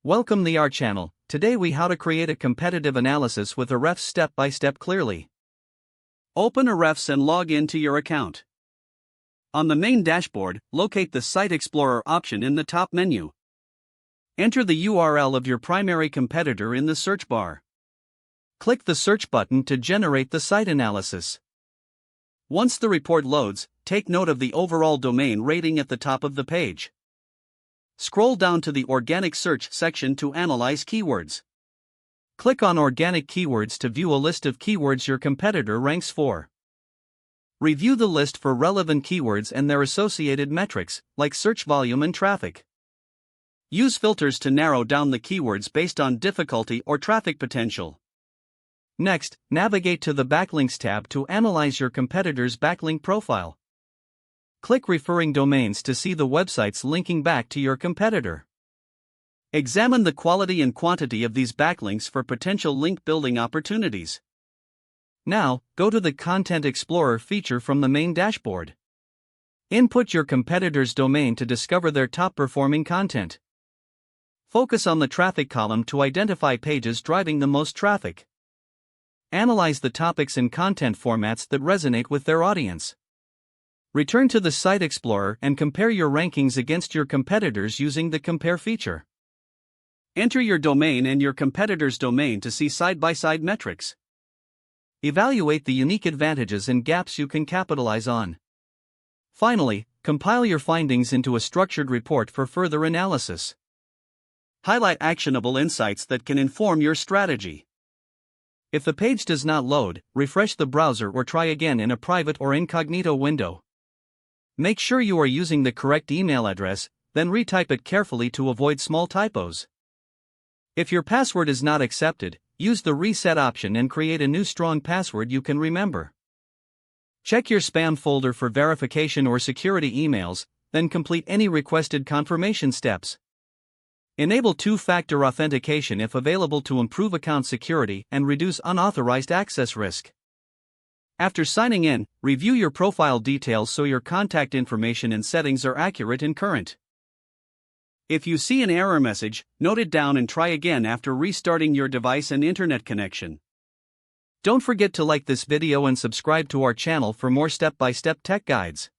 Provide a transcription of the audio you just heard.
Welcome to our channel. Today we how to create a competitive analysis with Ahrefs step by step clearly. Open Ahrefs and log in to your account. On the main dashboard, locate the Site Explorer option in the top menu. Enter the URL of your primary competitor in the search bar. Click the search button to generate the site analysis. Once the report loads, take note of the overall domain rating at the top of the page. Scroll down to the Organic Search section to analyze keywords. Click on Organic Keywords to view a list of keywords your competitor ranks for. Review the list for relevant keywords and their associated metrics, like search volume and traffic. Use filters to narrow down the keywords based on difficulty or traffic potential. Next, navigate to the Backlinks tab to analyze your competitor's backlink profile. Click Referring Domains to see the websites linking back to your competitor. Examine the quality and quantity of these backlinks for potential link building opportunities. Now, go to the Content Explorer feature from the main dashboard. Input your competitor's domain to discover their top performing content. Focus on the traffic column to identify pages driving the most traffic. Analyze the topics and content formats that resonate with their audience. Return to the Site Explorer and compare your rankings against your competitors using the Compare feature. Enter your domain and your competitor's domain to see side-by-side metrics. Evaluate the unique advantages and gaps you can capitalize on. Finally, compile your findings into a structured report for further analysis. Highlight actionable insights that can inform your strategy. If the page does not load, refresh the browser or try again in a private or incognito window. Make sure you are using the correct email address, then retype it carefully to avoid small typos. If your password is not accepted, use the reset option and create a new strong password you can remember. Check your spam folder for verification or security emails, then complete any requested confirmation steps. Enable two-factor authentication if available to improve account security and reduce unauthorized access risk. After signing in, review your profile details so your contact information and settings are accurate and current. If you see an error message, note it down and try again after restarting your device and internet connection. Don't forget to like this video and subscribe to our channel for more step-by-step tech guides.